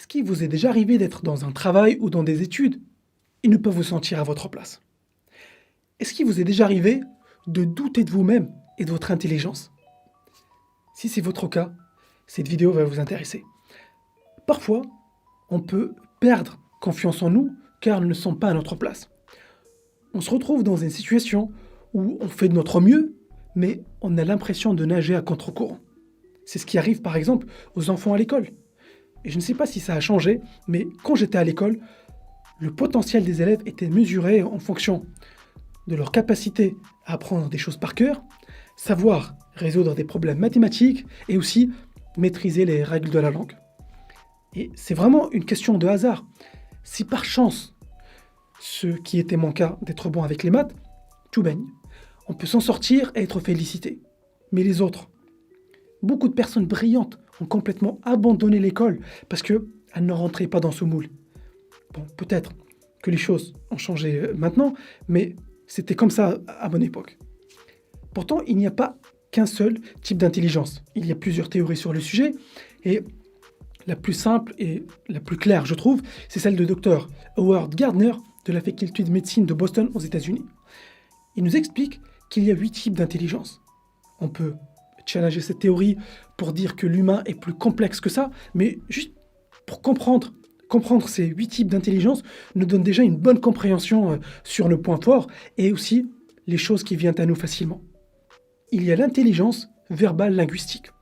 Est-ce qu'il vous est déjà arrivé d'être dans un travail ou dans des études et ne pas vous sentir à votre place? Est-ce qu'il vous est déjà arrivé de douter de vous-même et de votre intelligence? Si c'est votre cas, cette vidéo va vous intéresser. Parfois, on peut perdre confiance en nous car nous ne sommes pas à notre place. On se retrouve dans une situation où on fait de notre mieux, mais on a l'impression de nager à contre-courant. C'est ce qui arrive par exemple aux enfants à l'école. Et je ne sais pas si ça a changé, mais quand j'étais à l'école, le potentiel des élèves était mesuré en fonction de leur capacité à apprendre des choses par cœur, savoir résoudre des problèmes mathématiques et aussi maîtriser les règles de la langue. Et c'est vraiment une question de hasard. Si par chance, ce qui était mon cas d'être bon avec les maths, tout baigne, on peut s'en sortir et être félicité. Mais les autres, beaucoup de personnes brillantes ont complètement abandonné l'école parce qu'elles ne rentraient pas dans ce moule. Bon, peut-être que les choses ont changé maintenant, mais c'était comme ça à mon époque. Pourtant, il n'y a pas qu'un seul type d'intelligence. Il y a plusieurs théories sur le sujet, et la plus simple et la plus claire, je trouve, c'est celle de Dr. Howard Gardner de la faculté de médecine de Boston aux États-Unis. Il nous explique qu'il y a 8 types d'intelligence. On peut challenger cette théorie pour dire que l'humain est plus complexe que ça, mais juste pour comprendre ces 8 types d'intelligence nous donne déjà une bonne compréhension sur nos points forts et aussi les choses qui viennent à nous facilement. Il y a l'intelligence verbale linguistique.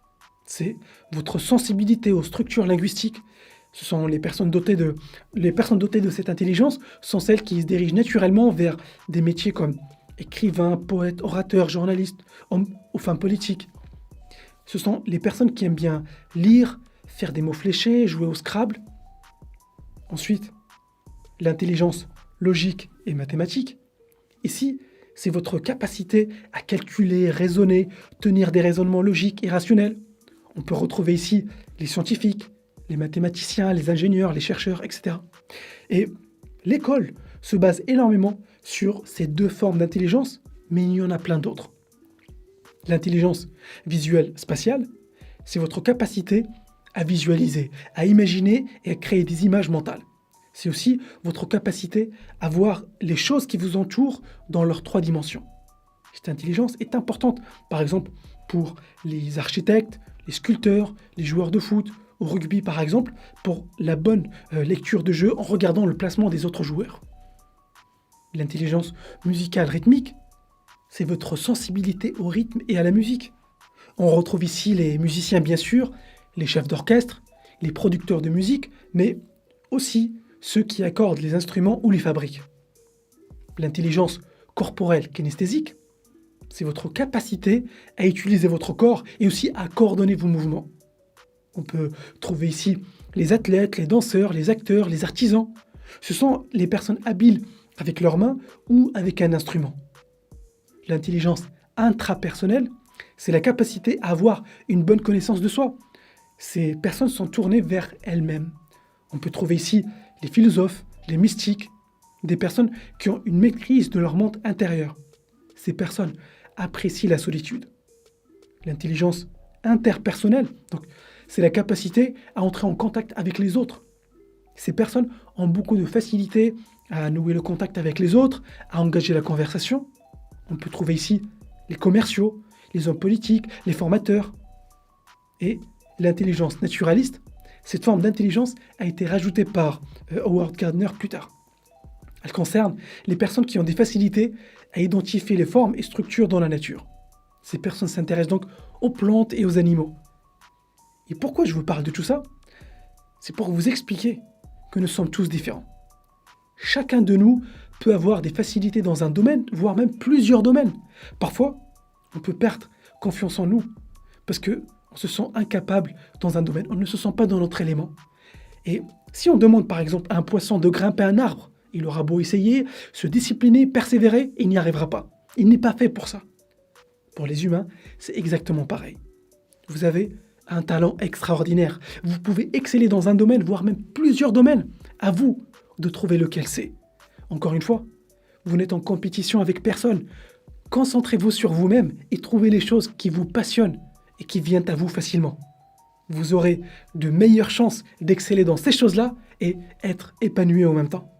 C'est votre sensibilité aux structures linguistiques. Ce sont les personnes dotées de cette intelligence sont celles qui se dirigent naturellement vers des métiers comme écrivain, poète, orateur, journaliste, homme ou femme politique. Ce sont les personnes qui aiment bien lire, faire des mots fléchés, jouer au Scrabble. Ensuite, l'intelligence logique et mathématique. Ici, c'est votre capacité à calculer, raisonner, tenir des raisonnements logiques et rationnels. On peut retrouver ici les scientifiques, les mathématiciens, les ingénieurs, les chercheurs, etc. Et l'école se base énormément sur ces deux formes d'intelligence, mais il y en a plein d'autres. L'intelligence visuelle spatiale, c'est votre capacité à visualiser, à imaginer et à créer des images mentales. C'est aussi votre capacité à voir les choses qui vous entourent dans leurs 3 dimensions. Cette intelligence est importante, par exemple, pour les architectes, les sculpteurs, les joueurs de foot, au rugby par exemple, pour la bonne lecture de jeu en regardant le placement des autres joueurs. L'intelligence musicale rythmique, c'est votre sensibilité au rythme et à la musique. On retrouve ici les musiciens bien sûr, les chefs d'orchestre, les producteurs de musique, mais aussi ceux qui accordent les instruments ou les fabriquent. L'intelligence corporelle kinesthésique, c'est votre capacité à utiliser votre corps et aussi à coordonner vos mouvements. On peut trouver ici les athlètes, les danseurs, les acteurs, les artisans. Ce sont les personnes habiles avec leurs mains ou avec un instrument. L'intelligence intrapersonnelle, c'est la capacité à avoir une bonne connaissance de soi. Ces personnes sont tournées vers elles-mêmes. On peut trouver ici les philosophes, les mystiques, des personnes qui ont une maîtrise de leur monde intérieur. Ces personnes apprécient la solitude. L'intelligence interpersonnelle, donc, c'est la capacité à entrer en contact avec les autres. Ces personnes ont beaucoup de facilité à nouer le contact avec les autres, à engager la conversation. On peut trouver ici les commerciaux, les hommes politiques, les formateurs. Et l'intelligence naturaliste, cette forme d'intelligence a été rajoutée par Howard Gardner plus tard. Elle concerne les personnes qui ont des facilités à identifier les formes et structures dans la nature. Ces personnes s'intéressent donc aux plantes et aux animaux. Et pourquoi je vous parle de tout ça? C'est pour vous expliquer que nous sommes tous différents. Chacun de nous peut avoir des facilités dans un domaine, voire même plusieurs domaines. Parfois, on peut perdre confiance en nous parce qu'on se sent incapable dans un domaine, on ne se sent pas dans notre élément. Et si on demande par exemple à un poisson de grimper un arbre, il aura beau essayer, se discipliner, persévérer, il n'y arrivera pas. Il n'est pas fait pour ça. Pour les humains, c'est exactement pareil. Vous avez un talent extraordinaire. Vous pouvez exceller dans un domaine, voire même plusieurs domaines. À vous de trouver lequel c'est. Encore une fois, vous n'êtes en compétition avec personne. Concentrez-vous sur vous-même et trouvez les choses qui vous passionnent et qui viennent à vous facilement. vous aurez de meilleures chances d'exceller dans ces choses-là et être épanoui en même temps.